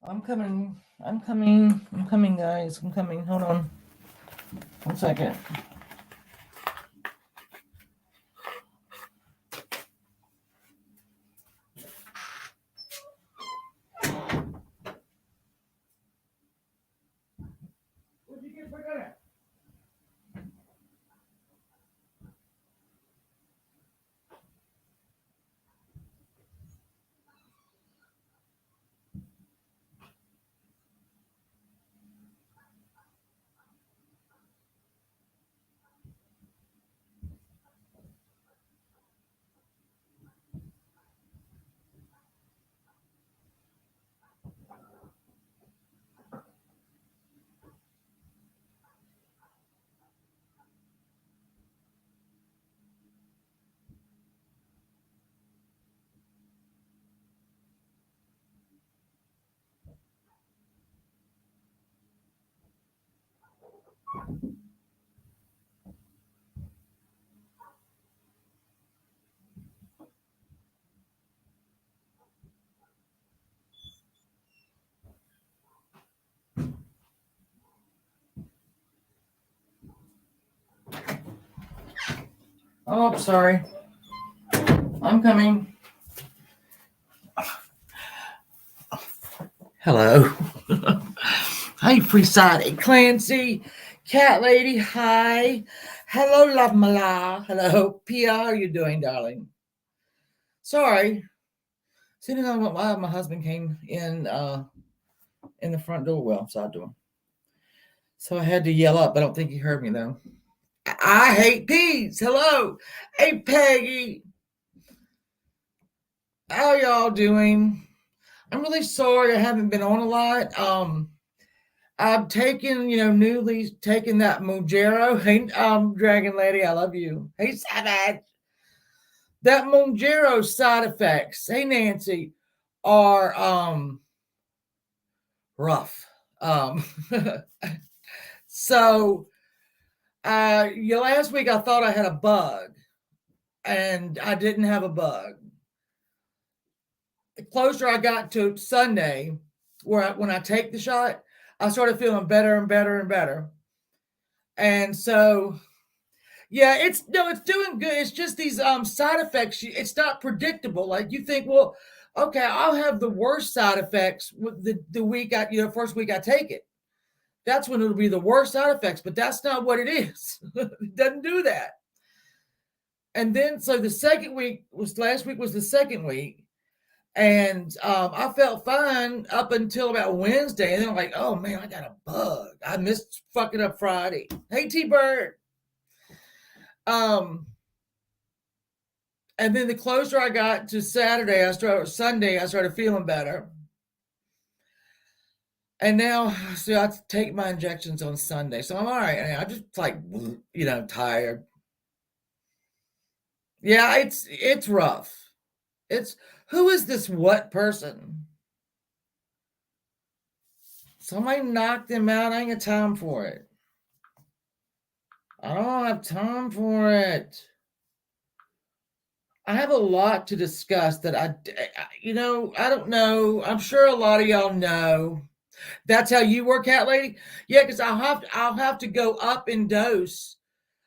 I'm coming. I'm coming. I'm coming, guys. I'm coming. Hold on. 1 second. What'd you get for dinner? Oh, I'm sorry. I'm coming. Hello. Hi, Freeside Clancy. Cat lady, hi. Hello, love Mala. Hello, Pia. How are you doing, darling? Sorry. Sitting on why my husband came in the front door, well, side door. So I had to yell up. I don't think he heard me though. I hate peas. Hello. Hey, Peggy. How y'all doing? I'm really sorry I haven't been on a lot. I've taken, newly taken that Mojero. Hey, Dragon Lady, I love you. Hey, Savage. That Mojero side effects, hey, Nancy, are rough. Um, so, last week I thought I had a bug, and I didn't have a bug. The closer I got to Sunday, when I take the shot, I started feeling better and better and better. And so, yeah, it's doing good. It's just these side effects. It's not predictable. Like you think, well, okay, I'll have the worst side effects with the week first week I take it. That's when it'll be the worst side effects. But that's not what it is. It doesn't do that. And then so the second week was last week was the second week, and I felt fine up until about Wednesday, and then I'm like, oh man, I got a bug. I missed fucking up Friday. Hey, T Bird. Um, and then the closer I got to Sunday, I started feeling better. And now, so I take my injections on Sunday, so I'm all right. I just like, tired. Yeah, it's rough. It's who is this what person? Somebody knocked him out. I ain't got time for it. I don't have time for it. I have a lot to discuss that I don't know. I'm sure a lot of y'all know. That's how you work out, lady. Yeah, because I'll have to go up in dose.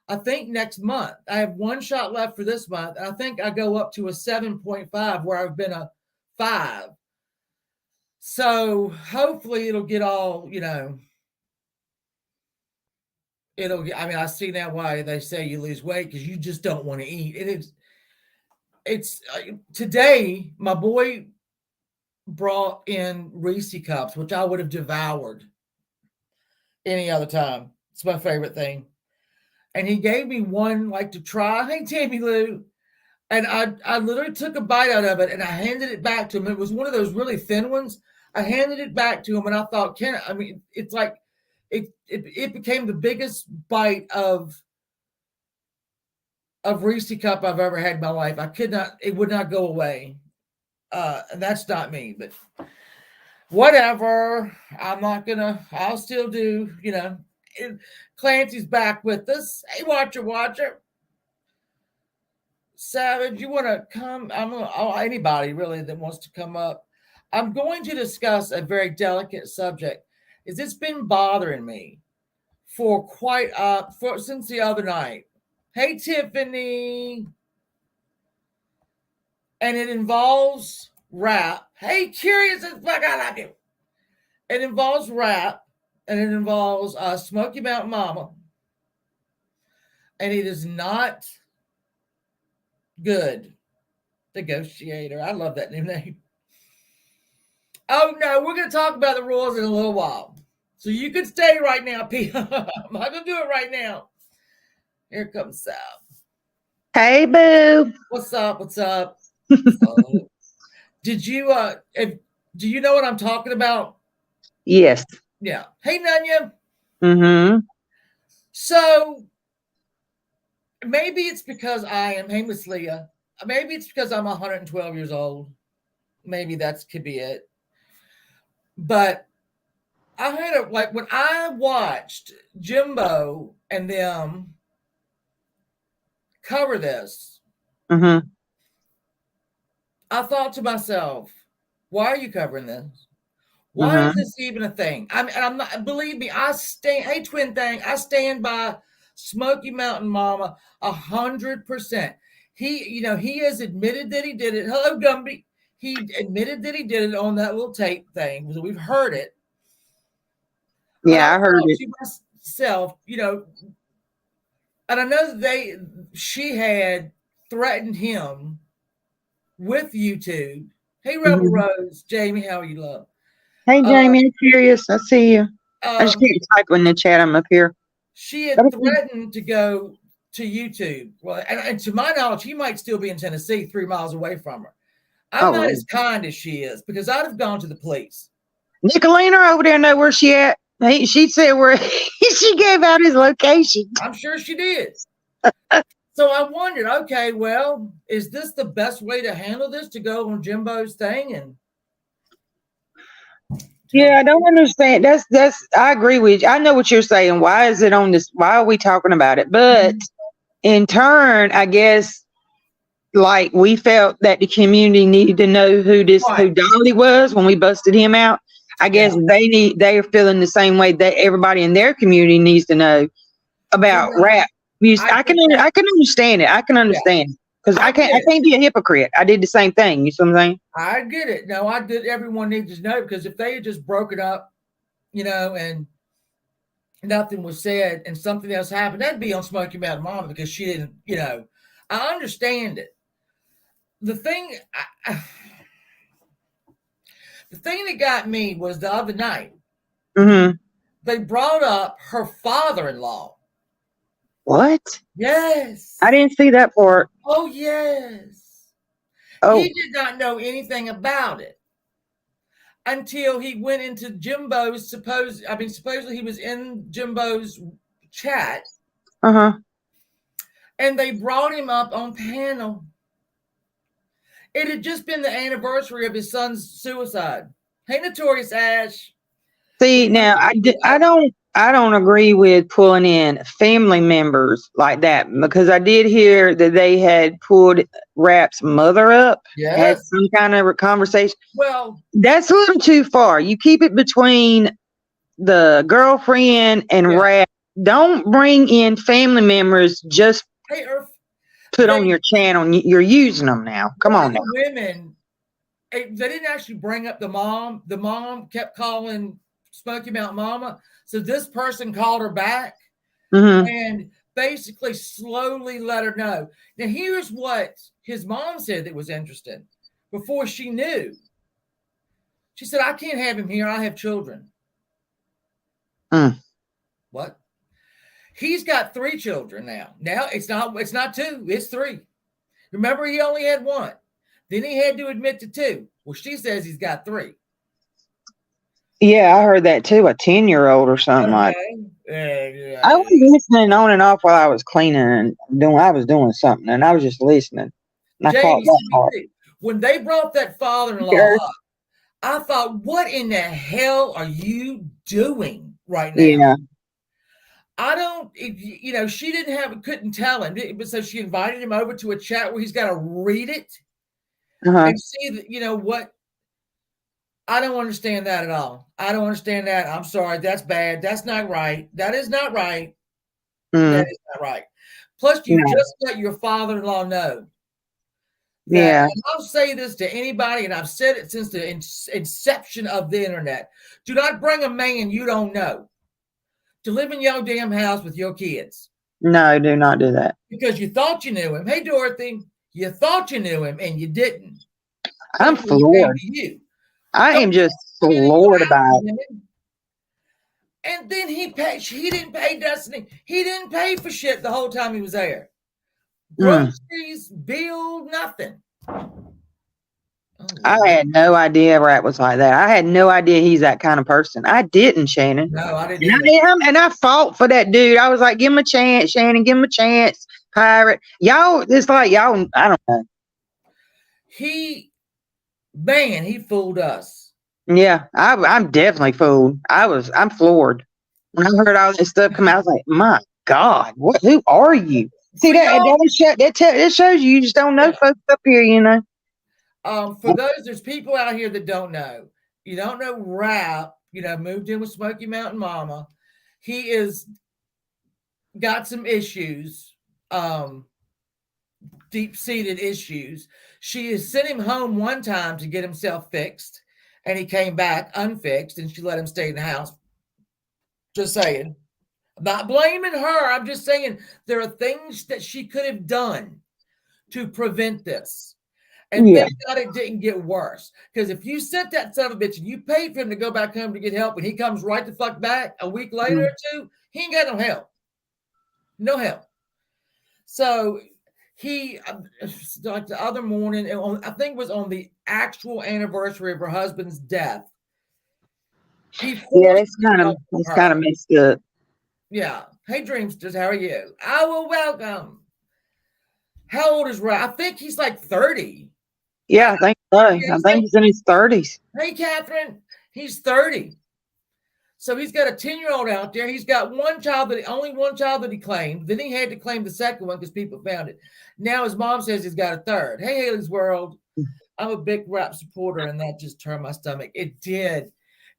I think next month. I have one shot left for this month. I think I go up to a 7.5 where I've been a 5. So hopefully it'll get all, I mean, I see now why they say you lose weight because you just don't want to eat. It's today, my boy brought in Reese cups, which I would have devoured any other time. It's my favorite thing. And he gave me one like to try. Hey, Tammy Lou. And I literally took a bite out of it and I handed it back to him. It was one of those really thin ones. I handed it back to him and I thought, it's like it became the biggest bite of Reese cup I've ever had in my life. It would not go away. And that's not me, but whatever. I'll still do, Clancy's back with us. Hey, watcher. Savage, you want to come? Anybody really that wants to come up. I'm going to discuss a very delicate subject. Is it's been bothering me for quite for since the other night. Hey Tiffany, and it involves rap. Hey, curious as fuck, I love you. It involves rap, and it involves Smoky Mountain Mama, and it is not good. Negotiator, I love that new name. Oh no, we're going to talk about the rules in a little while. So you can stay right now, P. I'm not going to do it right now. Here comes Sal. Hey, boo. What's up? What's up? What's up? Did you do you know what I'm talking about? Yes. Yeah. Hey Nanya. Mm-hmm. So maybe it's because I am, hey Miss Leah. Maybe it's because I'm 112 years old. Maybe that could be it. But I had a like when I watched Jimbo and them cover this, Mm-hmm. I thought to myself, why are you covering this? Why is Mm-hmm. this even a thing? I'm not. Believe me, I stand. Hey, twin thing, I stand by Smoky Mountain Mama 100%. He has admitted that he did it. Hello, Gumby. He admitted that he did it on that little tape thing. So we've heard it. But I Yeah, I heard thought it. to myself, and I know that she had threatened him with YouTube. Hey, Rebel Mm-hmm. Rose, Jamie, how are you, love? Hey, Uh, Jamie, I'm curious. I see you. I just um, can't type in the chat. I'm up here. she But had threatened to go to YouTube. Well, and to my knowledge, he might still be in Tennessee, 3 miles away from her. I'm oh, not Lord. as kind as she is because I'd have gone to the police. Nicolina over there know where she at. She said where she gave out his location. I'm sure she did. So I wondered, okay, well, is this the best way to handle this? To go on Jimbo's thing and tell Yeah, the I don't truth? understand. That's I agree with you. I know what you're saying. Why is it on this? Why are we talking about it? But in turn, I guess like we felt that the community needed to know Right. who Dolly was when we busted him out. I Yeah. guess they are feeling the same way that everybody in their community needs to know You about know, rap music. I think that, I can understand it. I can yeah, understand because I get I it. can't be a hypocrite. I did the same thing. You see what I'm saying? I get it. No, I did. Everyone needs to know because if they had just broken up, and nothing was said and something else happened, that'd be on Smoky Mountain Mama because she didn't, I understand it. The thing, the thing that got me was the other night Mm-hmm. they brought up her father-in-law. What? I Yes. didn't see that part. Oh, yes. He Oh, did not know anything about it until he went into Jimbo's supposedly he was in Jimbo's chat uh huh. and they brought him up on panel. It had just been the anniversary of his son's suicide. Hey, Notorious Ash. See We got now, I don't agree with pulling in family members like that because I did hear that they had pulled Rap's mother up, had yes. some kind of conversation. Well, That's a little too far. You keep it between the girlfriend and yeah. Rap. Don't bring in family members. Just Hey, Earth. put on They your channel. You're using them now. Come one of on now. the women. They didn't actually bring up the mom. The mom kept calling Smoky Mountain Mama. So this person called her back Hmm. and basically slowly let her know. Now, here's what his mom said that was interesting. Before she knew, she said, I can't have him here. I have children. Mm. What? He's got 3 children now. Now it's not 2, it's 3. Remember, he only had 1. Then he had to admit to 2. Well, she says he's got 3. Yeah, I heard that too. A 10-year-old or something like. Okay. I was listening on and off while I was cleaning and doing. I was doing something, and I was just listening. And I caught Jamie, that see me part. too. When they brought that father-in-law Sure. up, I thought, what in the hell are you doing right now? Yeah. I don't, she couldn't tell him. So she invited him over to a chat where he's got to read it Uh huh. and see that, what. I don't understand that at all. I don't understand that. I'm sorry. That's bad. That's not right. That is not right. That Mm, is not right. Plus, you no, just let your father-in-law know that, yeah, and I'll say this to anybody, and I've said it since the inception of the internet: do not bring a man you don't know to live in your damn house with your kids no, do not do that. because you thought you knew him. Hey, Dorothy, you thought you knew him and you didn't I'm until he came floored. to you. I Don't am just bring him into floored your about house, it. man. And then he paid. He didn't pay Destiny. He didn't pay for shit the whole time he was there. Mm. Groceries, bill, nothing. Oh I Lord. had no idea Rat was like that. I had no idea he's that kind of person. I didn't, Shannon. No, I didn't And I either. did him, and I fought for that dude. I was like, give him a chance, Shannon. Give him a chance, pirate. Y'all, it's like y'all. I don't know. He, man, he fooled us. Yeah, I'm definitely fooled. I'm floored when I heard all that stuff come out. I was like, my God, what? Who are you? See For that y'all, that shows you just don't know yeah. folks up here. You know. For those, there's people out here that don't know. You don't know Rap. Moved in with Smoky Mountain Mama. He is got some issues, um, deep seated issues. She has sent him home one time to get himself fixed, and he came back unfixed, and she let him stay in the house. Just saying. I'm not blaming her. I'm just saying there are things that she could have done to prevent this. And Yeah. thank God it didn't get worse. Because if you sent that son of a bitch and you paid for him to go back home to get help and he comes right the fuck back a week later Mm. or two, he ain't got no help. No help. So he, like the other morning, I think it was on the actual anniversary of her husband's death, he Yeah, forced himself on that's kind her. of messed up. Yeah. Hey, Dreamsters, how are you? I will welcome. How old is Ray? I think he's like 30. Yeah, I think so. I Yeah, he's think like, he's in his 30s. hey, Catherine, he's 30. So he's got a 10-year-old out there. He's got only one child that he claimed. Then he had to claim the second one because people found it. Now his mom says he's got a third. Hey, Haley's World. I'm a big Rap supporter, and that just turned my stomach. It did.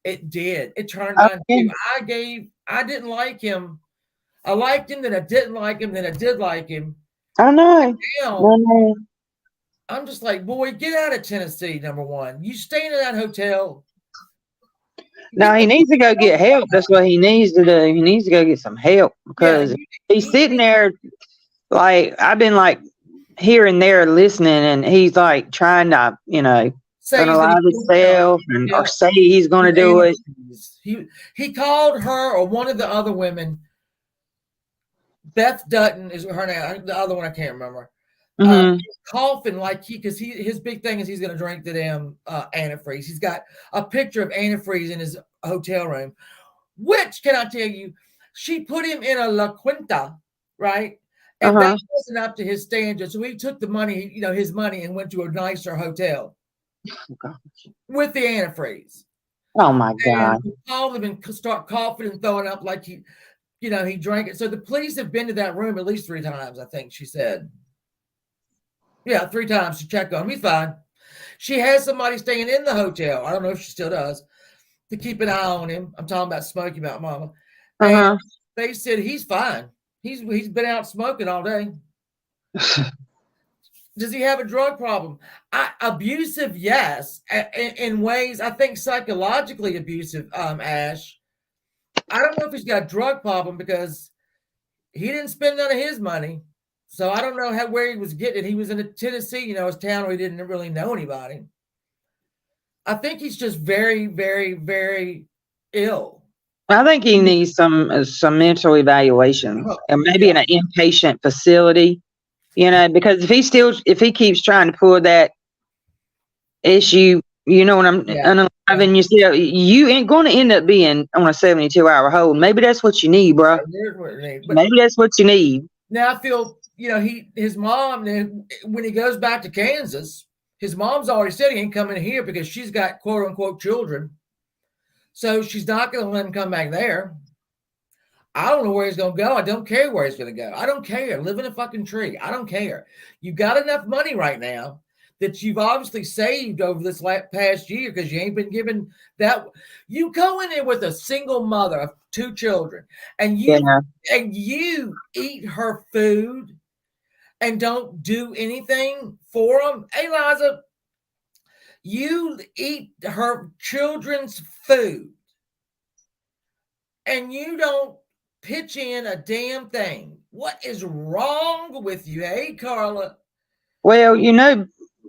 It did. It turned mine too. Okay. I didn't like him. I liked him, then I didn't like him, then I did like him. I know. I Now know. I'm just like, boy, get out of Tennessee, number one. You staying in that hotel. No, Get he the needs to go get help. That's what he needs to do. He needs to go get some help yeah, because he's sitting there like I've been like here and there listening, and he's like trying to, says that he unalive won't help. himself and or Yeah. say he's going to do it. He called her or one of the other women. Beth Dutton is her name. The other one I can't remember. Hmm. Coughing like because his big thing is he's going to drink the damn antifreeze. He's got a picture of antifreeze in his hotel room. Which can I tell you, she put him in a La Quinta, right? Uh And that huh. wasn't up to his standards. So he took the money, his money, and went to a nicer hotel with the antifreeze. Oh my And God. he called him and start coughing and throwing up like he drank it. So the police have been to that room at least 3 times, I think she said. Yeah, 3 times to check on him. He's fine. She has somebody staying in the hotel. I don't know if she still does to keep an eye on him. I'm talking about Smoky Mountain Mama. And Uh they said he's fine. He's been out smoking all day. huh. Does he have a drug problem? Abusive, yes. In ways, I think psychologically abusive. Ash. I don't know if he's got a drug problem because he didn't spend none of his money. So I don't know where he was getting it. He was in Tennessee, his town where he didn't really know anybody. I think he's just very, very, very ill. I think he needs some mental evaluation, and maybe Yeah, in an inpatient facility. Because if he keeps trying to pull that issue, when I'm yeah, yeah. unaliving yourself, you ain't going to end up being on a 72-hour hold. Maybe that's what you need, bro. But Maybe that's what you need. now I feel, his mom, when he goes back to Kansas, his mom's already said he ain't coming here because she's got quote unquote children. So she's not going to let him come back there. I don't know where he's going to go. I don't care where he's going to go. I don't care. Live in a fucking tree. I don't care. You got enough money right now that you've obviously saved over this past year because you ain't been given that. You go in there with a single mother of 2 children, and Yeah. you eat her food and don't do anything for them. Hey, Liza, you eat her children's food and you don't pitch in a damn thing. What is wrong with you? Hey, Carla. Well,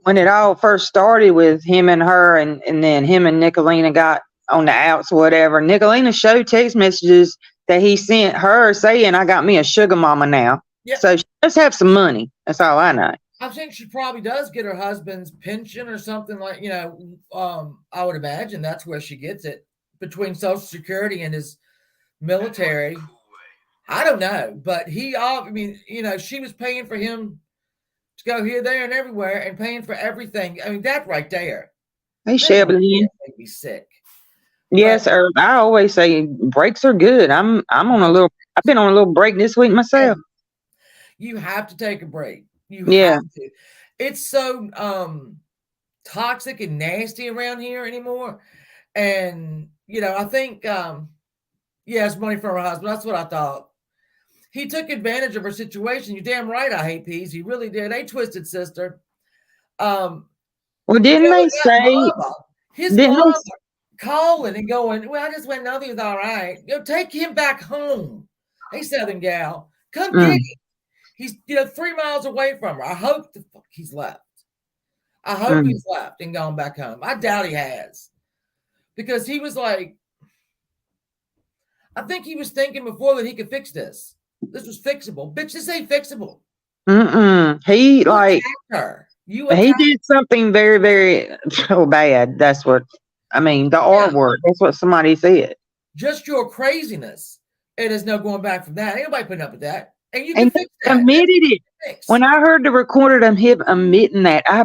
when it all first started with him and her, and then him and Nicolina got on the outs or whatever, Nicolina showed text messages that he sent her saying, I got me a sugar mama now. Yeah. So she does have some money. That's all I know. I think she probably does get her husband's pension or something like, I would imagine that's where she gets it between Social Security and his military. I don't know, but she was paying for him to go here, there, and everywhere, and paying for everything. I mean, that right there. Hey, Shebelin. Make me sick. Yes, or I always say breaks are good. I've been on a little break this week myself. You have to take a break. You Yeah. have to. It's so toxic and nasty around here anymore. And I think it's money from her husband. That's what I thought. He took advantage of her situation. You're damn right. I hate peas. He really did. Hey, twisted sister. Well, didn't they say his mom calling and going, well, I just went, no, he was all right. Take him back home. Hey, Southern gal, come get him. He's 3 miles away from her. I hope the fuck he's left. I hope he's left and gone back home. I doubt he has. Because he was like, I think he was thinking before that he could fix this. This was fixable. Bitch, this ain't fixable. He he did something very, very bad. That's what I mean. The R word. That's what somebody said. Just your craziness. And there's no going back from that. Ain't nobody putting up with that. And you can fix that. Admitted it. When I heard the recorded of him admitting that, I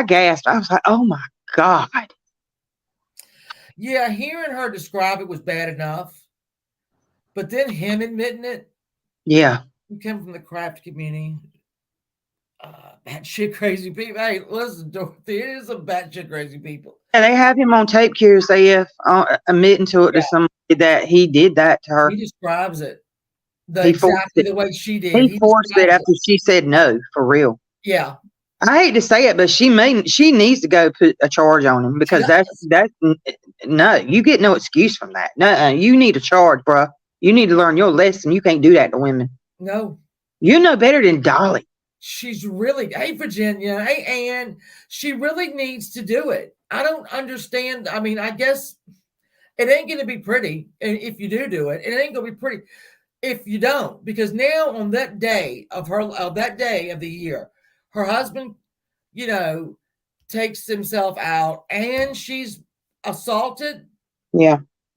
gasped. I was like, oh my God. Yeah, hearing her describe it was bad enough. But then him admitting it. Yeah. You come from the craft community. Batshit crazy people. Hey, listen, Dorothy, it is some batshit crazy people. Yeah, they have him on tape, QCF, admitting to it to somebody that he did that to her. He describes it exactly the way she did. He forced it after she said no, for real. Yeah. I hate to say it, but she needs to go put a charge on him because that's no, you get no excuse from that. No, you need a charge, bro. You need to learn your lesson. You can't do that to women. No. You know better than Dolly. She's really, hey, Virginia, hey, Ann, she really needs to do it. I don't understand. I mean, I guess it ain't going to be pretty if you do it. It ain't going to be pretty if you don't, because now on that day of the year, her husband, takes himself out and she's assaulted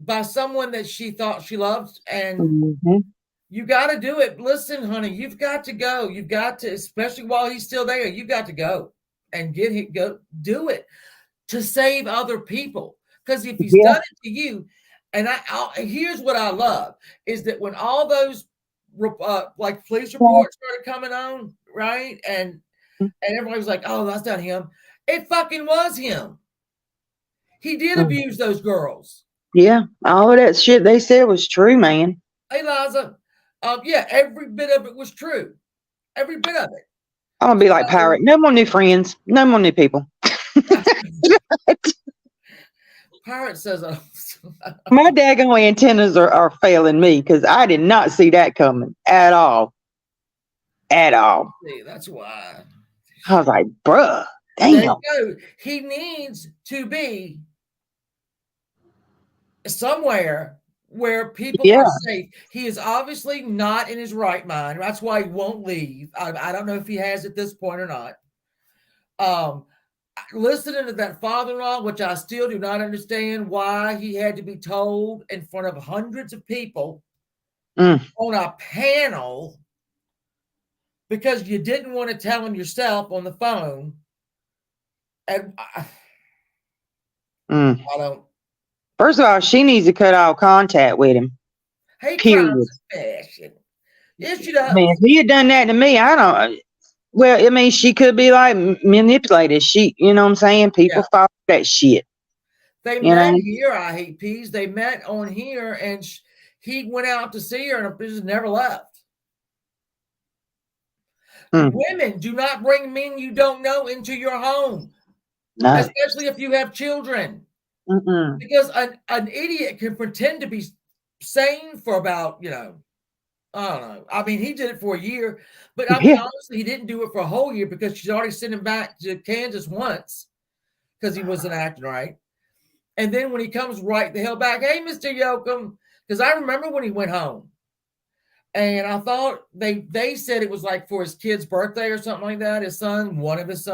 by someone that she thought she loved. And you got to do it. Listen, honey, you've got to go. You've got to, especially while he's still there, you got to go and go do it to save other people. Because if he's done it to you, and here's what I love is that when all those like police reports started coming on, right, and everybody was like, "Oh, that's not him." It fucking was him. He did abuse those girls. Yeah, all of that shit they said was true, man. Hey, Liza, every bit of it was true. Every bit of it. I'm gonna be like Pirate. No more new friends. No more new people. Pirate says, my daggone antennas are failing me because I did not see that coming at all. At all. See, that's why. I was like, bruh, damn. He needs to be somewhere where people are safe. He is obviously not in his right mind. That's why he won't leave. I don't know if he has at this point or not. Listening to that father-in-law, which I still do not understand why he had to be told in front of hundreds of people on a panel because you didn't want to tell him yourself on the phone. And I don't. First of all, she needs to cut all contact with him. Hey, period. Yes, she does. Man, if he had done that to me, I don't. Well, I mean, she could be like manipulated. You know what I'm saying? People Yeah. follow that shit. They You met know? here, I hate peas. They met on here and he went out to see her and just never left. Mm, Women, do not bring men you don't know into your home, no. especially if you have children. Mm-mm. Because an idiot can pretend to be sane for about, I don't know. I mean, he did it for a year, but I mean, Yeah. honestly, he didn't do it for a whole year because she's already sent him back to Kansas once because he wasn't acting right. And then when he comes right the hell back, hey, Mr. Yoakum, because I remember when he went home, and I thought they said it was like for his kid's birthday or something like that. His son, one of his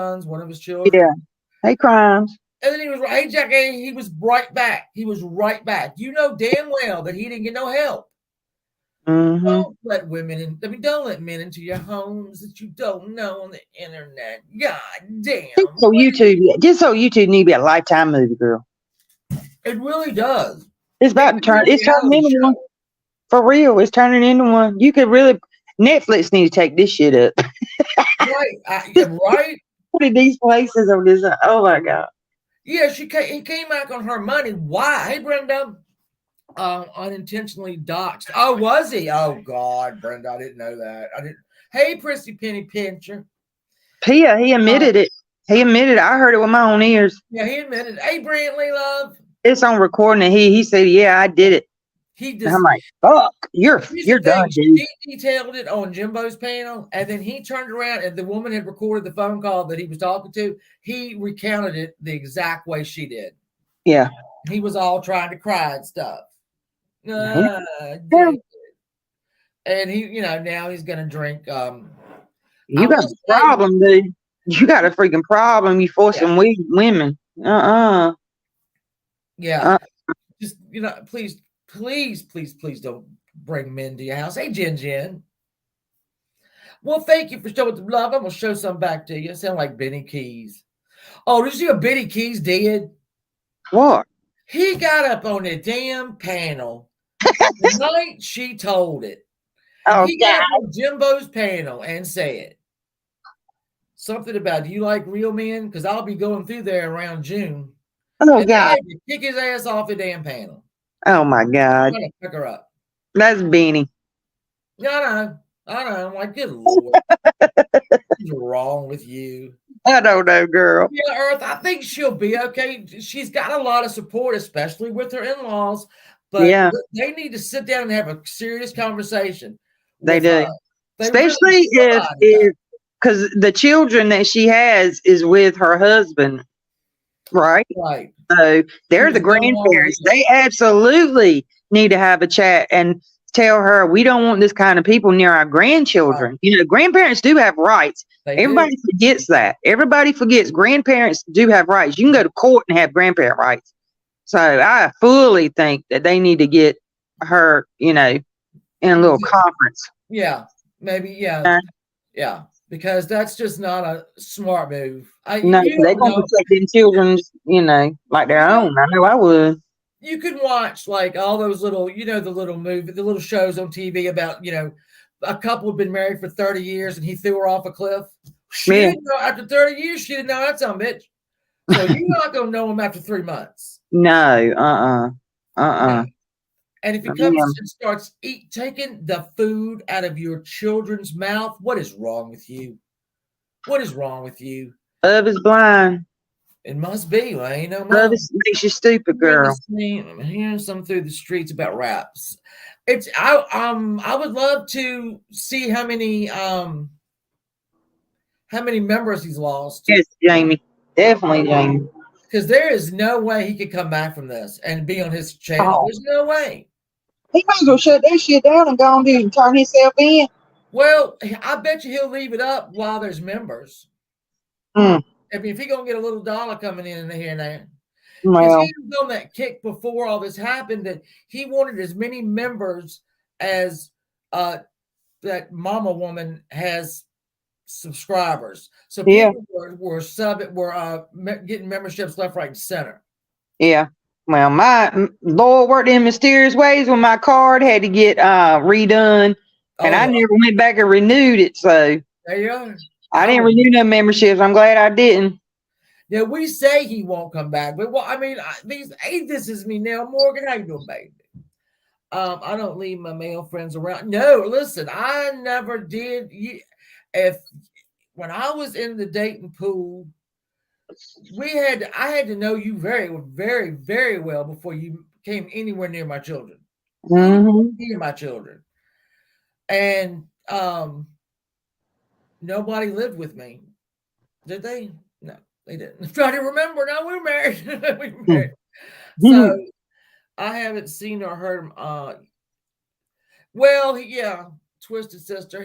children. Yeah. Hey, crimes. And then he was hey Jackie, he was right back. He was right back. You know damn well that he didn't get no help. Mm-hmm. Don't let women in. I mean, don't let men into your homes that you don't know on the internet. God damn, Just so YouTube need to be a Lifetime movie, girl. it really does. It's It about to could be turn. a It's turning reality into one show. for real. It's turning into one. You could really. Netflix need to take this shit up. Right. Put in these places on this. Oh my god. Yeah, he came back on her money. Why? Hey, Brenda. Unintentionally doxxed. Oh, was he? Oh God, Brenda, I didn't know that. I didn't. Hey, Prissy Penny Pincher. He admitted it. He admitted it. I heard it with my own ears. Yeah, he admitted. Hey, Brantley, love. It's on recording, and he said, "Yeah, I did it." He And I'm just. like, "Fuck, Here's you're the done, thing. dude." She detailed it on Jimbo's panel, and then he turned around, and the woman had recorded the phone call that he was talking to. He recounted it the exact way she did. Yeah. He was all trying to cry and stuff. Yeah. Dude. And he, now he's gonna drink. I You got will a say, problem, dude. You got a freaking problem. You yeah, forcing women. yeah. Uh. Just please, please, please, please don't bring men to your house. Hey, Jen. Well, thank you for showing the love. I'm gonna show some back to you. Sound like Benny Keys. Oh, did you see what Benny Keys did? What? He got up on the damn panel the night she told it. Oh He got God. up on Jimbo's panel and said something about, do you like real men? Because I'll be going through there around June. Oh And they God. had to kick his ass off the damn panel. Oh my God. Trying to pick her up. That's Beanie. I know. I'm like, good Lord. What's wrong with you? I don't know, girl. Yeah, Earth, I think she'll be okay. She's got a lot of support, especially with her in-laws, but Yeah, they need to sit down and have a serious conversation they with her. do. They really, Especially somebody does. if because the children that she has is with her husband, right? Right. So Who they're the is no longer grandparents. here. They absolutely need to have a chat and tell her we don't want this kind of people near our Right. grandchildren. Grandparents do have rights. They do. Everybody forgets that. Everybody forgets grandparents do have rights. You can go to court and have grandparent rights. So I fully think that they need to get her, in a little conference. Yeah. Maybe, yeah. Uh, Yeah. Because that's just not a smart move. no, You they don't gonna know. protect them children, like their own. I know I would. You can watch like all those little, the little movie, the little shows on TV about, a couple had been married for 30 years and he threw her off a cliff. She Yeah. didn't know after 30 years, she didn't know that son bitch. So you're not gonna know him after 3 months. No, No. And if he comes Damn. and starts taking the food out of your children's mouth, what is wrong with you? What is wrong with you? Love is blind. It must be. Well, ain't no Love more. makes you stupid, girl. I'm hearing some through the streets about raps. I would love to see how many members he's lost. Yes, Jamie. Definitely, Jamie. Because there is no way he could come back from this and be on his channel. Oh. There's no way. He might as well shut that shit down and go on and turn himself in. Well, I bet you he'll leave it up while there's members. Mm. I mean, if he gonna get a little dollar coming in here and there. Because Well, he was on that kick before all this happened that he wanted as many members as that mama woman has subscribers. So yeah, people were getting memberships left, right, and center. yeah. Well, my Lord worked in mysterious ways when my card had to get redone, and Oh I yeah, never went back and renewed it. So there you are. I I didn't would. renew no memberships. I'm glad I didn't. Now we say he won't come back, but well, I mean, these. Hey, this is me now, Morgan. How you doing, baby? I don't leave my male friends around. No, listen, I never did. If when I was in the dating pool, I had to know you very, very, very well before you came anywhere near my children, anywhere Hmm. near my children, and nobody lived with me. Did they? No, they didn't. I'm trying to remember. Now we're married. We're married. So I haven't seen or heard him. Well, yeah, Twisted Sister.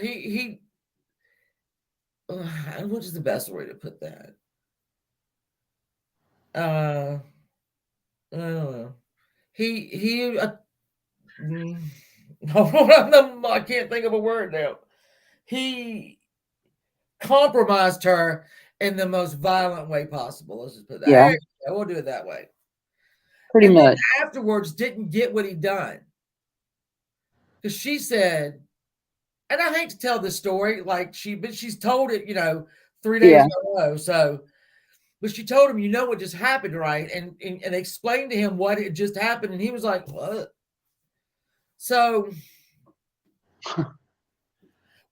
What is the best way to put that? Uh, I don't know. He. Mm, I can't think of a word now. He compromised her in the most violent way possible. Let's just put that. Yeah, There, we'll do it that way. pretty And then much. afterwards, didn't get what he done because she said, and I hate to tell this story, but she's told it, 3 days Yeah. in a row. So, but she told him, what just happened, right? And explained to him what had just happened, and he was like, what? So,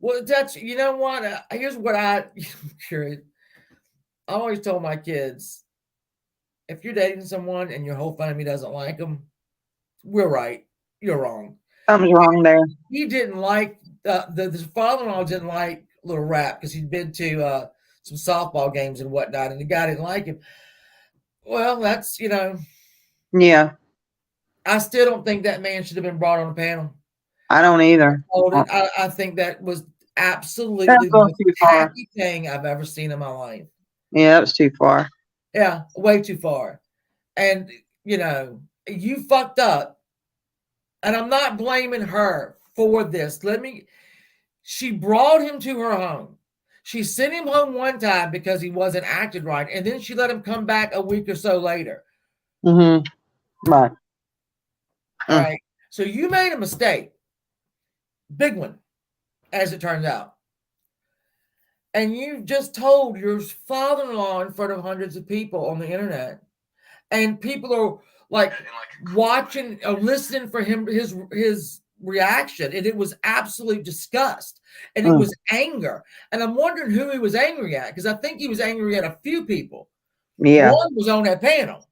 well, that's you know what? Here's what I curious. I always told my kids, if you're dating someone and your whole family doesn't like them, we're right. You're wrong. Something's wrong there. He didn't like the father-in-law didn't like Little Rap because he'd been to some softball games and whatnot, and the guy didn't like him. Well, that's Yeah, I still don't think that man should have been brought on the panel. I don't either. Hold it. I think that was That's absolutely the going most too far. tacky thing I've ever seen in my life. Yeah, that was too far. Yeah, way too far. And you fucked up. And I'm not blaming her for this. She brought him to her home. She sent him home one time because he wasn't acted right, and then she let him come back a week or so later. Mm-hmm. Right. All right. So you made a mistake, big one, as it turns out. And you just told your father in law in front of hundreds of people on the internet. And people are like watching or listening for his reaction. And it was absolute disgust. And it was anger. And I'm wondering who he was angry at, because I think he was angry at a few people. Yeah. One was on that panel.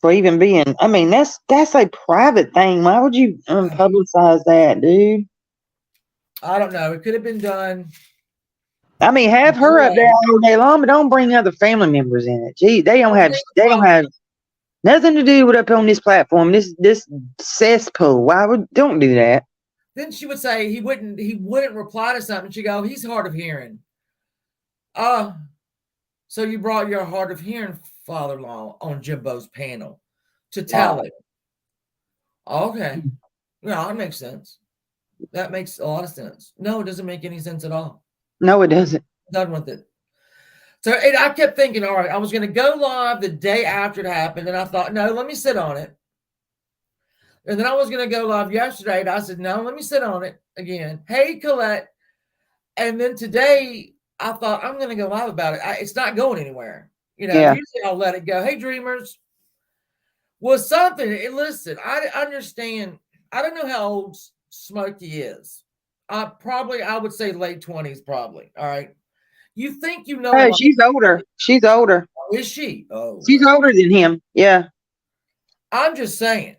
For even being, I mean, that's a private thing. Why would you publicize that, dude? I don't know. It could have been done. I mean, have her up there all day long, but don't bring other family members in it. Gee, they don't have nothing to do with up on this platform. This cesspool. Don't do that? Then she would say he wouldn't reply to something. She'd go, he's hard of hearing. So you brought your hard of hearing father-in-law on Jimbo's panel to tell him. Okay. Yeah, that makes sense. That makes a lot of sense. No, it doesn't make any sense at all. No, it doesn't. Done with it. So I kept thinking, all right, I was going to go live the day after it happened, and I thought, no, let me sit on it. And then I was going to go live yesterday, and I said, no, let me sit on it again. Hey, Colette. And then today, I thought, I'm going to go live about it. It's not going anywhere. Usually I'll let it go. Hey, dreamers. Well, something, listen, I understand. I don't know how old Smokey is. I would say late 20s, probably. All right. You think you know a Oh, lot. she's older. She's older. Is she? Oh, She's older than him. Yeah. I'm just saying.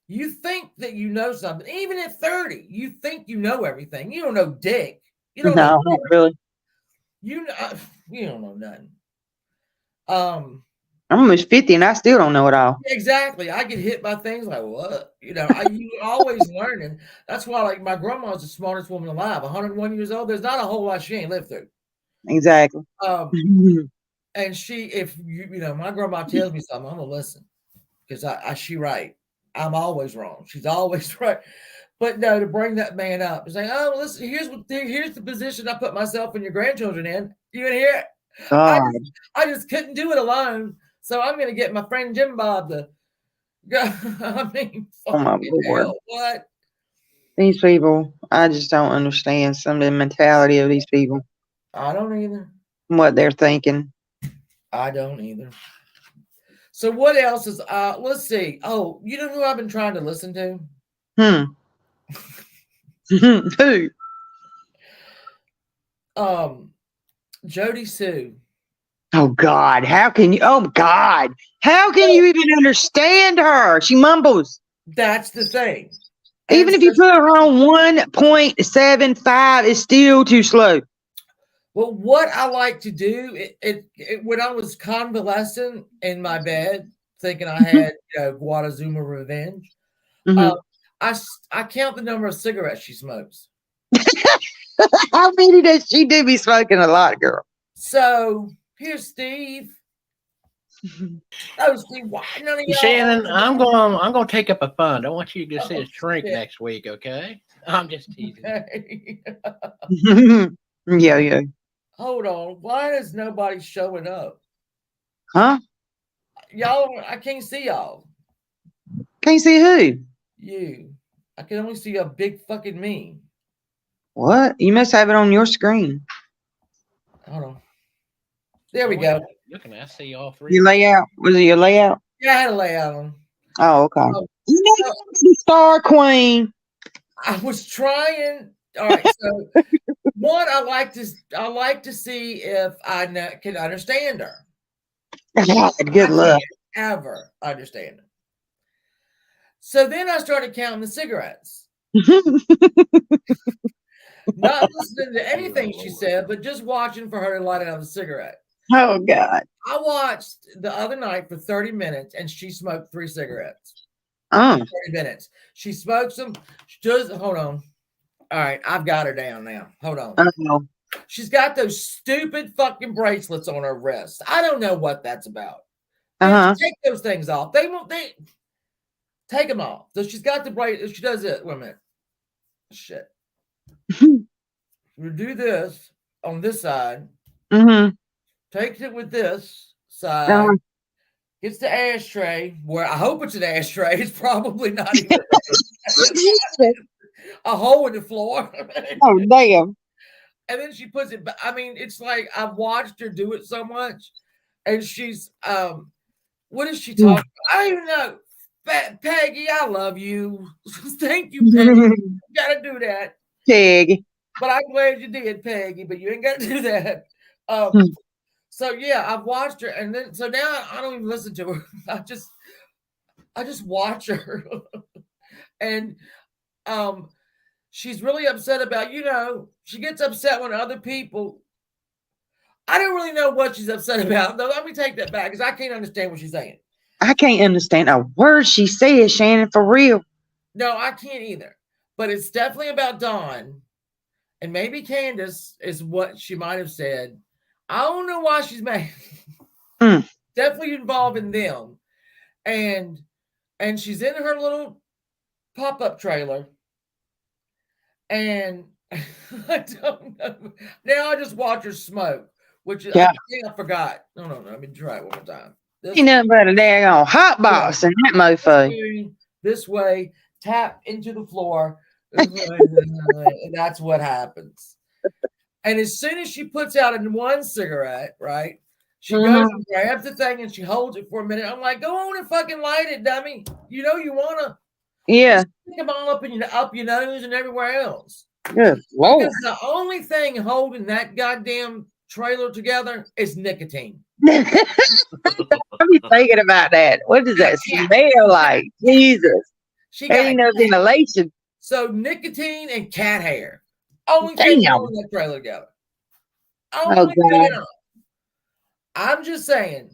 You think that you know something. Even at 30, you think you know everything. You don't know dick. You don't know. No, not really. You know, you don't know nothing. I'm almost 50 and I still don't know it all. Exactly. I get hit by things like what? You always learning. That's why, like, my grandma's the smartest woman alive. 101 years old. There's not a whole lot she ain't lived through. Exactly. And if my grandma tells me something, I'm gonna listen because she right. I'm always wrong. She's always right. But no, to bring that man up, it's like, oh, listen, here's the position I put myself and your grandchildren in. You gonna hear it? God. I just couldn't do it alone. So I'm gonna get my friend Jim Bob to go. I mean, Oh my Lord. hell, what? These people, I just don't understand some of the mentality of these people. I don't either. what they're thinking. I don't either. So what else is let's see. Oh, you know who I've been trying to listen to? Hmm. Who? Um Jody Sue. Oh God. How can you? Oh God. How can So you even understand her? She mumbles. that's the thing. And Even if so you put her on 1.75, it's still too slow. well, what I like to do, when I was convalescent in my bed, thinking I had Guadazuma revenge, uh, Hmm. I count the number of cigarettes she smokes. How many does she do be smoking? A lot, girl. So here's Steve. Oh, Steve, why none of Shannon, y'all? I'm going to take up a fund. I want you to go see Oh, a shrink shit. next week, okay? I'm just teasing. Okay. Yeah, yeah. Hold on. Why is nobody showing up? Huh? Y'all, I can't see y'all. Can't see who? You. I can only see a big fucking me. What? You must have it on your screen. Hold on. There we Oh, wait, go. looking, I see all three Your of you. layout? Was it your layout? Yeah, I had a layout on. Oh, okay. Um, You know, so the Star Queen. I was trying. All right. So one, I like to see if can understand her. God, I good luck. can't ever understand her. So then I started counting the cigarettes, not listening to Dear anything she Lord. said, but just watching for her to light another cigarette. Oh God. I watched the other night for 30 minutes and she smoked 3 cigarettes Oh. in 30 minutes. She smokes them. She does, hold on. All right, I've got her down now. Hold on. Oh. She's got those stupid fucking bracelets on her wrists. I don't know what that's about. Bitch, Uh-huh. take those things off. They won't, they take them off. So she's got the bracelet. She does it. Wait a minute. Shit. We do this on this side. Mm-hmm. Takes it with this side. Uh, Gets the ashtray, where I hope it's an ashtray. It's probably not even a hole in the floor. oh damn. And then she puts it back. I mean, it's like I've watched her do it so much. And she's what is she talking about? I don't even know. Peggy, I love you. Thank you, Peggy. You gotta do that. Pig. But I'm glad you did, Peggy, but you ain't gotta do that. Hmm. So yeah, I've watched her, and then so now I don't even listen to her. I just watch her. And um she's really upset about, she gets upset when other people, I don't really know what she's upset about. Though let me take that back because I can't understand what she's saying. I can't understand a word she says, Shannon, for real. No, I can't either. But it's definitely about Dawn. And maybe Candace is what she might have said. I don't know why she's mad. Mm. Definitely involved in them. And she's in her little pop-up trailer. And I don't know. Now I just watch her smoke, which I Yeah. think I forgot. No. Let me try it one more time. Ain't nothing but a daggone hot Yeah, box in that mofo. this way, tap into the floor. And that's what happens. And as soon as she puts out one cigarette, right? She goes Mm-hmm. and grabs the thing and she holds it for a minute. I'm like, go on and fucking light it, dummy. You know you wanna Yeah. just stick them all up your nose and everywhere else. Good Lord. Because the only thing holding that goddamn trailer together is nicotine. I'm thinking about that. What does that smell like? Jesus. She There got ain't no ventilation. so nicotine and cat hair. Only thing Damn. holding that trailer together. Oh Only thing God. at all. I'm just saying.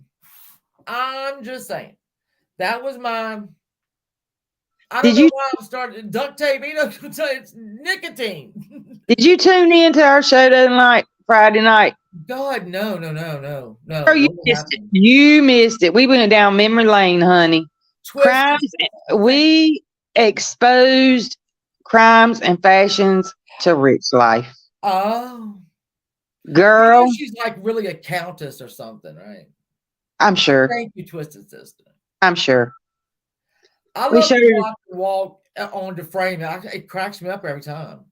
That was my. I don't Did know you why I started duct tape. It's nicotine. did you tune in to our show the other night, Friday night? God, no. Oh, you What missed it. happened? You missed it. We went down memory lane, honey. Twisted. Crimes. We exposed crimes and fashions to rich life. Oh, Girl, she's like really a countess or something, right? I'm sure. Thank you, Twisted Sister. I'm sure. I We love showed to watch her walk on the frame. It cracks me up every time.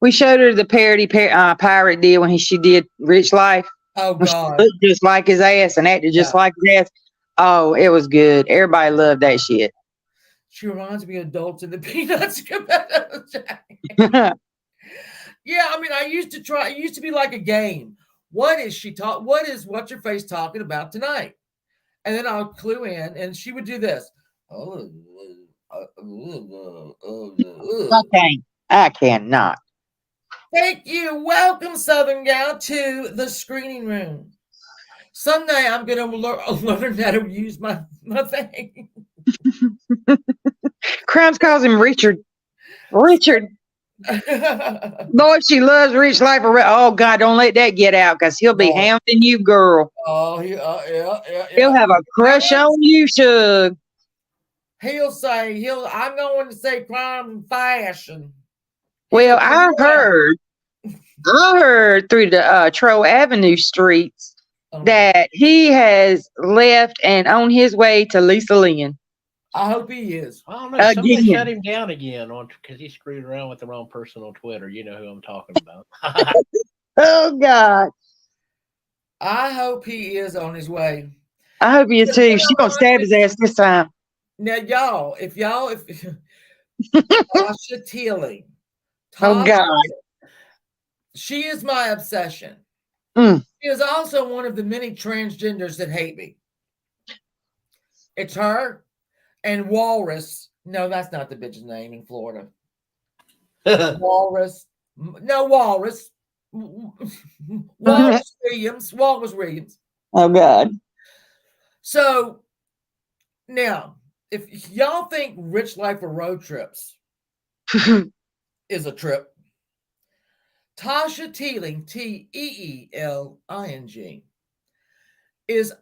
We showed her the parody pirate deal when she did Rich Life. Oh When she God. looked just like his ass and acted just Yeah. like his ass. Oh, it was good. Everybody loved that shit. She reminds me of Adults in the Peanuts. Yeah, I mean, I used to try. It used to be like a game. What is she talk? What is what's your face talking about tonight? And then I'll clue in, and she would do this. Oh, I can't. I cannot. thank you. Welcome, Southern Gal, to the screening room. Someday I'm gonna learn how to use my thing. Crimes calls him Richard. Richard. Lord, she loves Rich Life. Oh, God, don't let that get out because he'll be No. hounding you, girl. Oh, yeah. He'll have a crush on you, Shug. He'll say I'm going to say crime and fashion. Well, I heard through the Troll Avenue streets that he has left and on his way to Lisa Lynn. I hope he is. I don't know. Somebody Again. shut him down again because he screwed around with the wrong person on Twitter. You know who I'm talking about. Oh, God. I hope he is on his way. I hope he is too. She's going to stab his ass this time. Now, if Tasha Teely, Oh, God. she is my obsession. Mm. She is also one of the many transgenders that hate me. It's her and Walrus. No, that's not the bitch's name in Florida. Walrus. No, Walrus. Walrus Williams. Walrus Williams. Oh, God. So, now, if y'all think Rich Life or Road Trips is a trip, Tasha Teeling, Teeling, is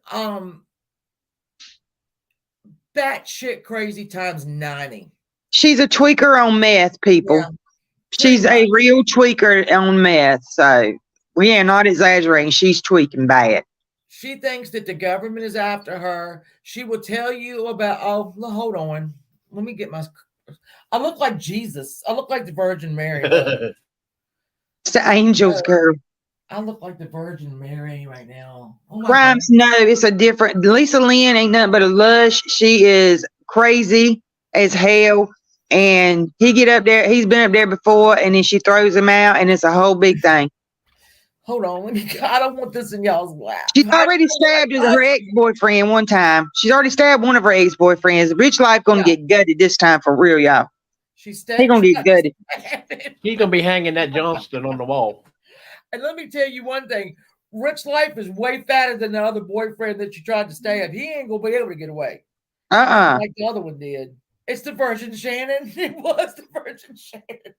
batshit crazy times 90. She's a tweaker on meth, people. Yeah, she's a real tweaker on meth. So we are not exaggerating. She's tweaking bad. She thinks that the government is after her. She will tell you about, oh, hold on. Let me get my, I look like Jesus. I look like the Virgin Mary. It's the angels, girl. I look like the Virgin Mary right now. Oh my Grimes, no, it's a different. Lisa Lynn ain't nothing but a lush. She is crazy as hell. And he get up there. He's been up there before, and then she throws him out, and it's a whole big thing. Hold on, I don't want this in y'all's lap. She's already stabbed her ex-boyfriend one time. She's already stabbed one of her ex-boyfriends. Rich Life gonna get gutted this time for real, y'all. He's gonna get gutted. He's gonna be hanging that Johnston on the wall. And let me tell you one thing: Rich Life is way fatter than the other boyfriend that you tried to stab. He ain't gonna be able to get away. Like the other one did. It's the Virgin Shannon. It was the Virgin Shannon.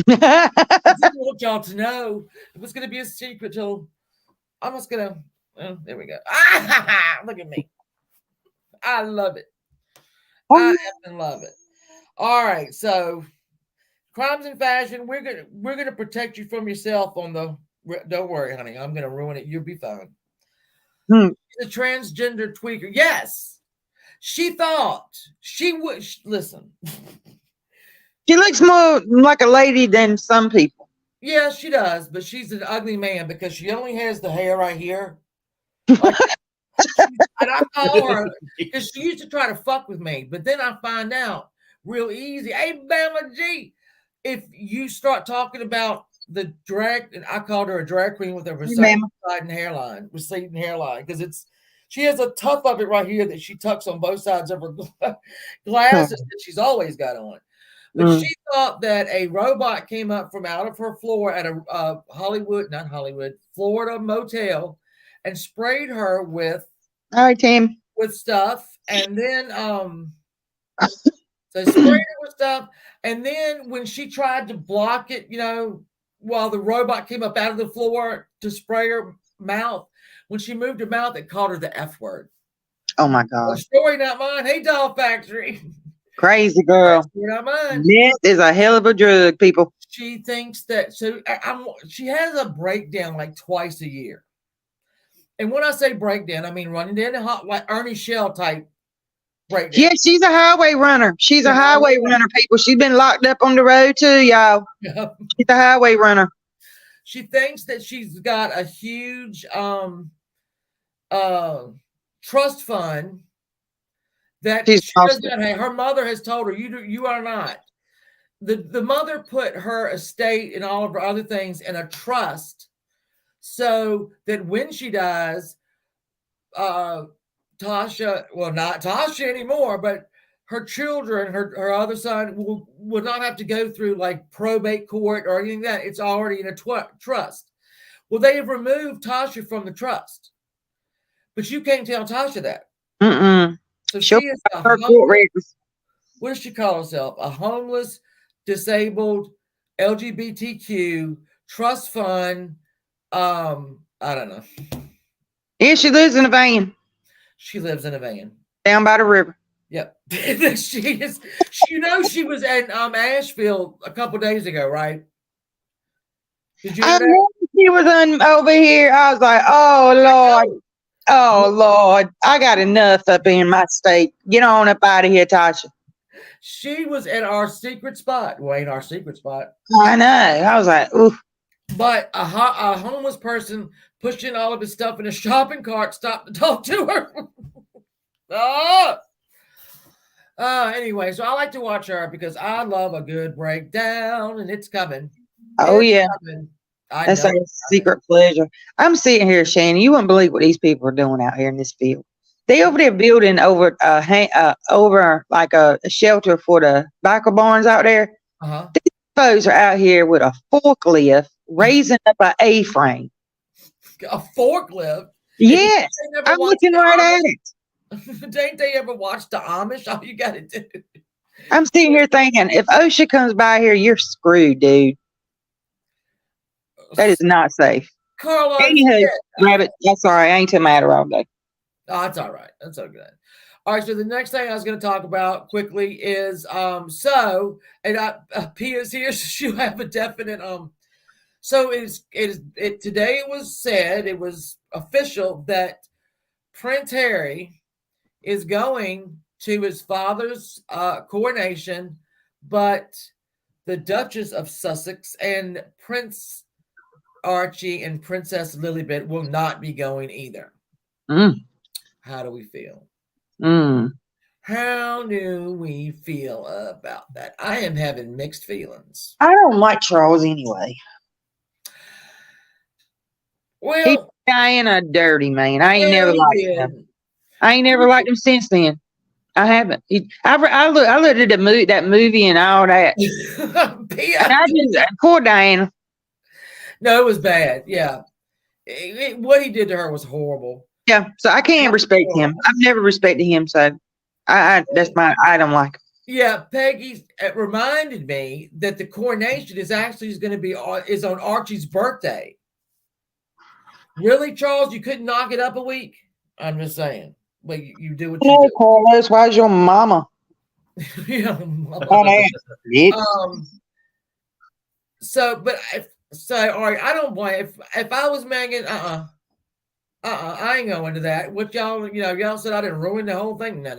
I didn't want y'all to know. It was going to be a secret till I'm just going to. Oh, there we go. Look at me. I love it. I effing love it. All right, so crimes and fashion. We're gonna protect you from yourself on the. Don't worry, honey. I'm gonna ruin it. You'll be fine. The transgender tweaker. Yes. She thought she would listen. She looks more like a lady than some people. Yeah, she does, but she's an ugly man because she only has the hair right here. Like, and I call her because she used to try to fuck with me, but then I find out real easy. Hey, Bama G, if you start talking about the drag, and I called her a drag queen with a receding hairline, because she has a tuft of it right here that she tucks on both sides of her glasses that she's always got on. But she thought that a robot came up from out of her floor at a Florida motel and sprayed her with stuff. And then so sprayed her with stuff. And then when she tried to block it, while the robot came up out of the floor to spray her mouth, when she moved her mouth, it called her the F word. Oh my God. A story, not mine. Hey, Doll Factory. Crazy girl. Meth is a hell of a drug, people. She thinks that she has a breakdown like twice a year. And when I say breakdown, I mean running down the hot like Ernie Shell type right Yeah, now. she's a highway runner. She's a Yeah. highway runner, people. She's been locked up on the road too, y'all. She's a highway runner. She thinks that she's got a huge uh trust fund that She's she does lost it. not have. Her mother has told her, you are not. The mother put her estate and all of her other things in a trust so that when she dies, uh Tasha, well, not Tasha anymore, but her children, her other son will not have to go through like probate court or anything like that. It's already in a trust. Well, they have removed Tasha from the trust, but you can't tell Tasha that. Mm-mm. So She'll she is a her court homeless. records. What does she call herself? A homeless, disabled, LGBTQ trust fund. I don't know. Yeah, she lives in a van She lives in a van. down by the river. Yep. she is. She was in Asheville a couple days ago, right? Did you I hear that? knew she was over here. I was like, oh Lord. Oh Lord. I got enough up in my state. Get on up out of here, Tasha. She was in our secret spot. Well, ain't our secret spot. I know. I was like, ooh. But a homeless person pushing all of his stuff in a shopping cart stopped to talk to her. oh! Anyway, so I like to watch her because I love a good breakdown, and it's coming. Oh It's yeah. coming. I That's know our it's coming. secret pleasure. I'm sitting here, Shannon. You wouldn't believe what these people are doing out here in this field. They over there building over like a shelter for the biker barns out there. Uh-huh. Folks are out here with a forklift raising up an A-frame. A forklift. Yes, They never I'm watched looking the right at Amish. it. Ain't they ever watched the Amish? All you gotta do. I'm sitting here thinking, if OSHA comes by here, you're screwed, dude. That is not safe. Carlos, Anywho, yeah. Rabbit, that's all right. I ain't too mad all day. Oh, that's all right. That's all good. All right. So the next thing I was going to talk about quickly is Pia's here, so she'll have a definite So today it was said, it was official that Prince Harry is going to his father's coronation, but the Duchess of Sussex and Prince Archie and Princess Lilibet will not be going either. Mm, How do we feel? mm. How do we feel about that? I am having mixed feelings. I don't like Charles anyway. He's Well, Diana dirty man. I ain't yeah, never he liked him. did. I ain't never liked him since then. I haven't. I looked at that movie and all that. And Pia. poor Diana. No, it was bad. Yeah. What he did to her was horrible. Yeah, so I can't respect him. I've never respected him, so I don't like him. Yeah, Peggy, it reminded me that the coronation is going to be is on Archie's birthday. Really, Charles? You couldn't knock it up a week? I'm just saying. Well, you do what you do. Carlos, why's your mama? Yeah. So, all right, I don't blame. If I was Megan, I ain't going to that. What y'all said I didn't ruin the whole thing. No.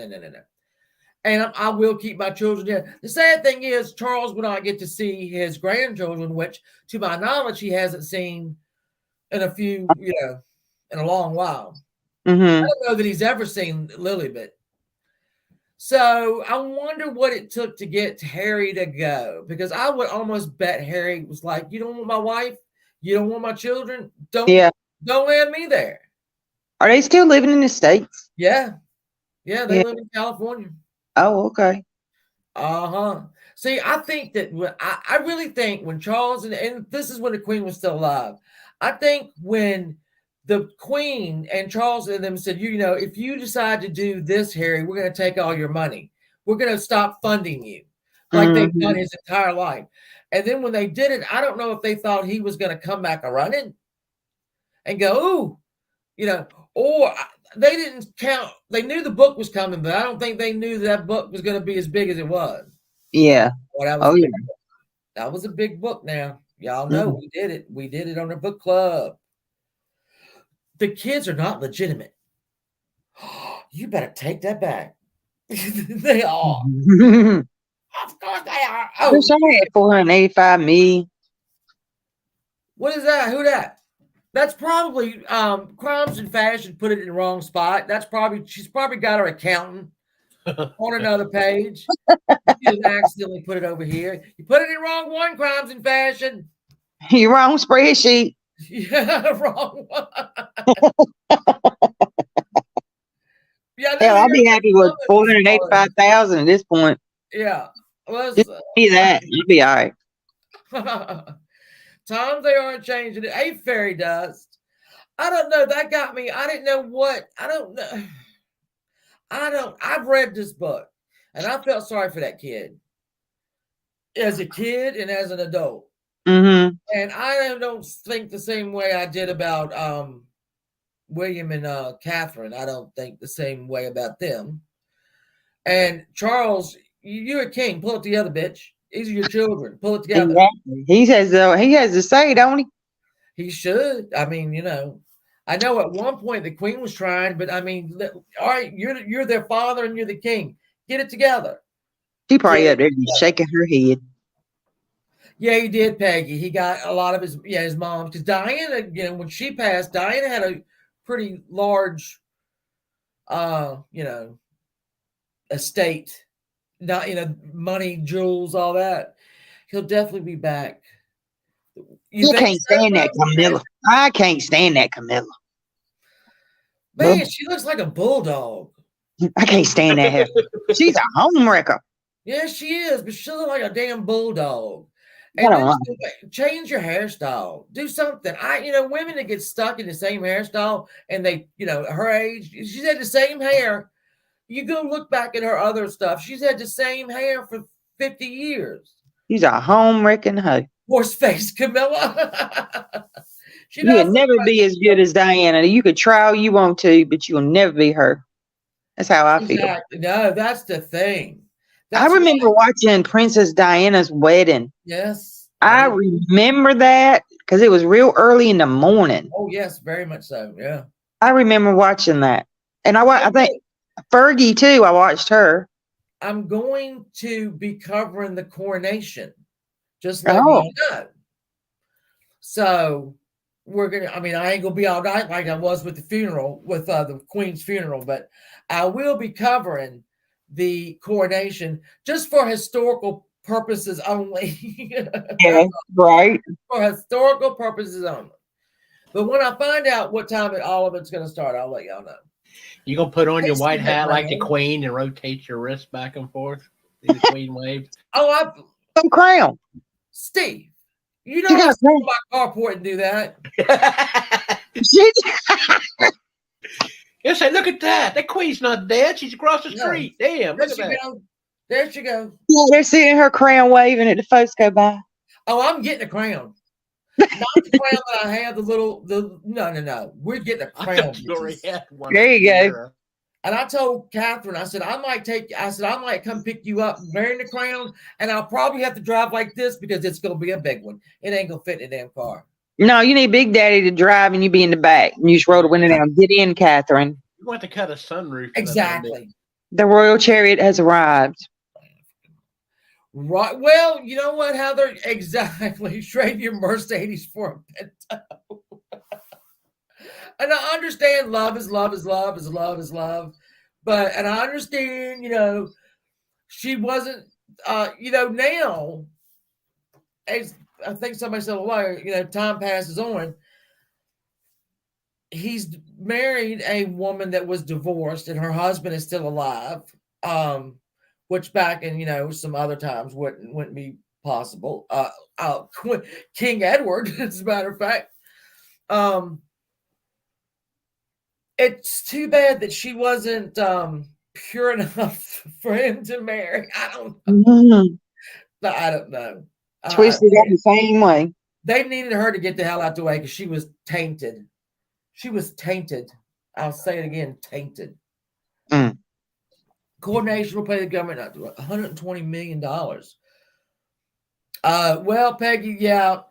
And I will keep my children here. The sad thing is, Charles will not get to see his grandchildren, which, to my knowledge, he hasn't seen in in a long while. Mm-hmm. I don't know that he's ever seen Lilibet. So I wonder what it took to get Harry to go, because I would almost bet Harry was like, "You don't want my wife, you don't want my children, don't land me there." Are they still living in the States? Yeah, they live in California. Oh, okay. See, I think that I really think when Charles and this is when the Queen was still alive. I think when the Queen and Charles and them said, if you decide to do this, Harry, we're going to take all your money. We're going to stop funding you, like they've done his entire life. And then when they did it, I don't know if they thought he was going to come back a running and go, ooh, or they didn't count. They knew the book was coming, but I don't think they knew that book was going to be as big as it was. Yeah. Well, that was a big book now. Y'all know we did it. We did it on a book club. The kids are not legitimate. You better take that back. They are. Wish Of course they are. Oh, I had 485 million. what is that? Who that? That's probably Crimes and Fashion put it in the wrong spot. That's probably she's probably got her accountant on another page. She just accidentally put it over here. You put it in the wrong one, Crimes and Fashion. Your wrong spreadsheet. Yeah, wrong one. Yeah, Hell, I'd be happy with some of it was 485,000 at this point. yeah. Was Just be that. You'd be all right. times they aren't changing it. Hey, fairy dust. I don't know. That got me. I didn't know what. I don't know. I don't. I've read this book, and I felt sorry for that kid as a kid and as an adult. Mm-hmm. And I don't think the same way I did about William and Catherine. I don't think the same way about them. And Charles, you're a king. Pull it together, bitch. These are your children. Pull it together. Exactly. He has to say, don't he? He should. I mean, I know at one point the queen was trying, but I mean, all right, you're their father and you're the king. Get it together. She probably up there just shaking her head. Yeah, he did, Peggy. He got a lot of his mom because Diana, when she passed, Diana had a pretty large, estate, not money, jewels, all that. He'll definitely be back. You I think can't so, stand that Camilla. I can't stand that Camilla. man, she looks like a bulldog. I can't stand that heifer. She's a homewrecker. Yeah, she is, but she looks like a damn bulldog. I And don't then like change your hairstyle. Do something. Women that get stuck in the same hairstyle and they, her age, she's had the same hair. You go look back at her other stuff. She's had the same hair for 50 years. She's a home wrecking hoe. Horse face Camilla. She You does will look never like be as good as Diana. You could try all you want to, but you'll never be her. That's how I feel. exactly. No, that's the thing. I That's remember watching Princess Diana's wedding. yes. I remember that because it was real early in the morning. Oh, yes, very much so. Yeah. I remember watching that. And I think Fergie too. I watched her. I'm going to be covering the coronation. Just let me know. So we're gonna. I mean, I ain't gonna be all night like I was with the funeral, with the Queen's funeral, but I will be covering the coronation just for historical purposes only. Yeah, right. For historical purposes only. But when I find out what time all of it's going to start, I'll let y'all know. You gonna put on your Hey, white Steve hat like the McMahon. queen and rotate your wrist back and forth? Do the queen wave? Oh, Some crown. Steve, you She know I got sit on my carport and do that. She, You say, look at that. That queen's not dead. She's across the No. street. Damn, There look at she that. go. There she go. yeah, they're seeing her crown waving at the folks go by. Oh, I'm getting a crown. Not the crown that I have. No. We're getting a I crown. thought you already bitches. had one. There you go. go. And I told Catherine, I said, I might come pick you up wearing the crown, and I'll probably have to drive like this because it's going to be a big one. It ain't going to fit in the damn car. No, you need Big Daddy to drive and you be in the back. And you just roll the window down. Get in, Catherine. You want to cut a sunroof. Exactly. The royal chariot has arrived. Right. Well, you know what, Heather? Exactly. Trade your Mercedes for a Pinto. And I understand love is love is love is love is love. And I understand, she wasn't, now, as I think somebody said a while, time passes on. He's married a woman that was divorced and her husband is still alive. Which back in, some other times wouldn't be possible. King Edward, as a matter of fact. It's too bad that she wasn't pure enough for him to marry. I don't know. Mm-hmm. I don't know. Twisted up the same way. They needed her to get the hell out the way because she was tainted. She was tainted. I'll say it again, tainted. Mm. Coordination will pay the government $120 million. Well, Peggy, yeah,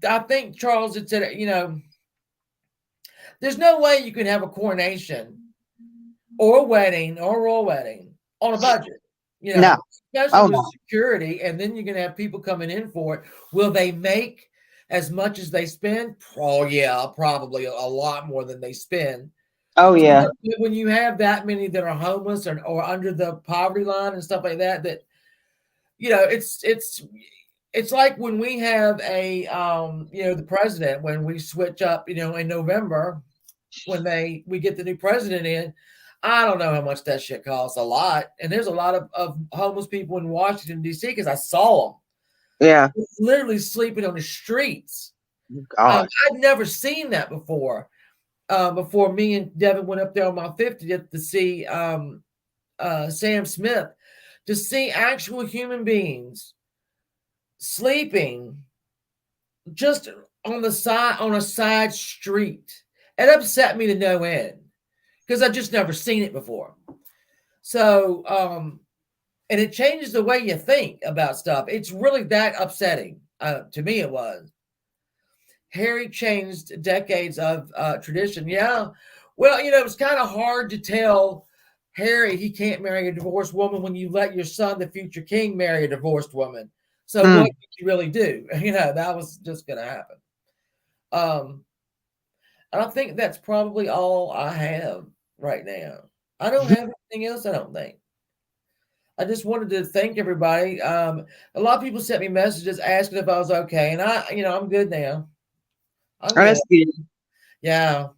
I think Charles had said, there's no way you can have a coronation or a wedding or a royal wedding on a budget, No. especially Oh with no. security. And then you're going to have people coming in for it. Will they make as much as they spend? Oh, yeah, probably a lot more than they spend. Oh yeah. When you have that many that are homeless or under the poverty line and stuff like that, it's like when we have a the president, when we switch up, in November, when we get the new president in. I don't know how much that shit costs. A lot. And there's a lot of homeless people in Washington, D.C. because I saw them Yeah. literally sleeping on the streets. God. I'd never seen that before me and Devin went up there on my 50th to see Sam Smith, to see actual human beings sleeping just on a side street. It upset me to no end because I just never seen it before. So, and it changes the way you think about stuff. It's really that upsetting. To me, it was. Harry changed decades of tradition. Yeah. Well, it was kind of hard to tell Harry he can't marry a divorced woman when you let your son, the future king, marry a divorced woman. So what did you really do? That was just going to happen. I think that's probably all I have right now. I don't have anything else, I don't think. I just wanted to thank everybody. A lot of people sent me messages asking if I was okay, and I'm good now. I'm Oh, good. that's good. Yeah,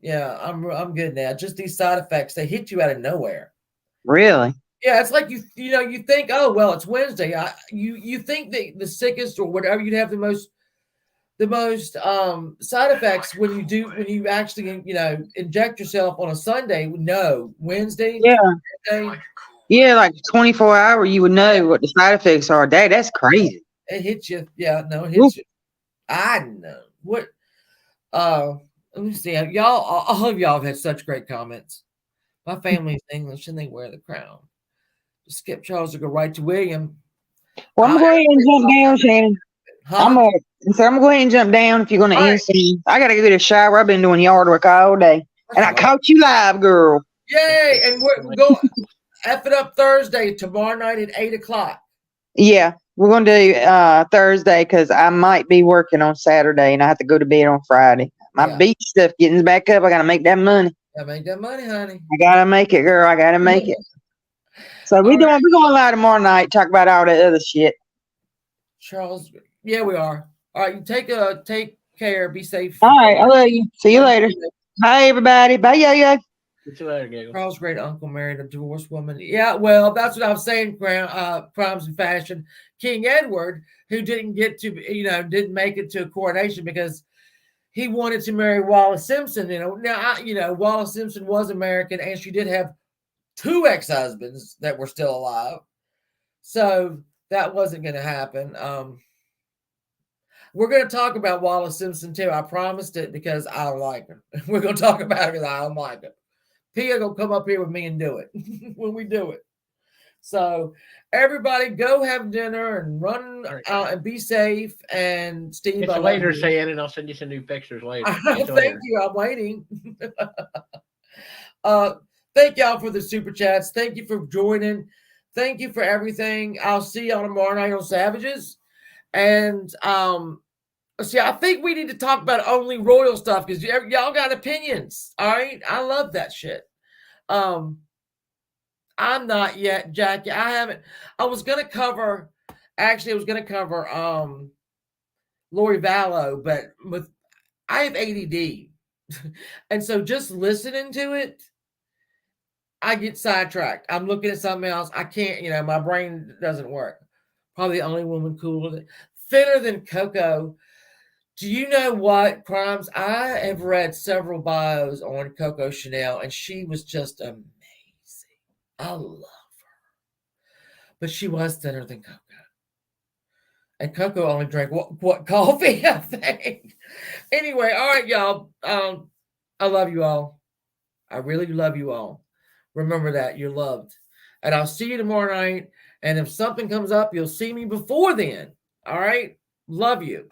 yeah, I'm good now. Just these side effects, they hit you out of nowhere. Really? Yeah, it's like you think, oh well, it's Wednesday. You think that the sickest or whatever, you'd have the most side effects when you actually inject yourself on a Sunday. No, Wednesday, Yeah. Thursday, Yeah, like 24 hour, you would know what the side effects are. That's crazy. it hits you. Yeah, no, it Oof. hits you. I know what. Let me see. Y'all, all of y'all have had such great comments. My family's English and they wear the crown. Skip Charles to go right to William. Well, I'm going to go ahead and jump down, Shannon. Huh? I'm gonna go ahead and jump down if you're gonna All right. end soon. I gotta get a shower. I've been doing yard work all day. That's And I all right. caught you live, girl. Yay! And we're going F it up Thursday, tomorrow night at 8:00. Yeah, we're gonna do Thursday because I might be working on Saturday and I have to go to bed on Friday. My Yeah. beach stuff getting back up. I gotta make that money. Gotta make that money, honey. I gotta make it, girl. I gotta make it. So we're going live tomorrow night. Talk about all that other shit. Charles, yeah, we are. All right, you take care. Be safe. All right, I love you. See you later. Bye, everybody. Bye, yo. See you later, Giggle. Charles' great uncle married a divorced woman. Yeah, well, that's what I was saying. Crimes and Fashion. King Edward, who didn't didn't make it to a coronation because he wanted to marry Wallace Simpson. Now Wallace Simpson was American, and she did have 2 ex-husbands that were still alive. So that wasn't going to happen. We're going to talk about Wallace Simpson too. I promised it because I don't like her. We're going to talk about it because I don't like it. Pia going to come up here with me and do it when we do it. So everybody go have dinner and run out and be safe. And Steve, It's later, Shannon. I'll send you some new pictures later. Thank you. I'm waiting. Thank y'all for the super chats. Thank you for joining. Thank you for everything. I'll see y'all tomorrow night on Savages. And see, I think we need to talk about only royal stuff because y'all got opinions. All right. I love that shit. I'm not yet, Jackie. I haven't. I was gonna cover Lori Vallow, but I have ADD. And so just listening to it, I get sidetracked. I'm looking at something else. I can't, my brain doesn't work. Probably the only woman cooler thinner than Coco. Do you know what crimes? I have read several bios on Coco Chanel, and she was just amazing. I love her. But she was thinner than Coco. And Coco only drank what coffee, I think. Anyway, all right, y'all. I love you all. I really love you all. Remember that. You're loved. And I'll see you tomorrow night. And if something comes up, you'll see me before then. All right? Love you.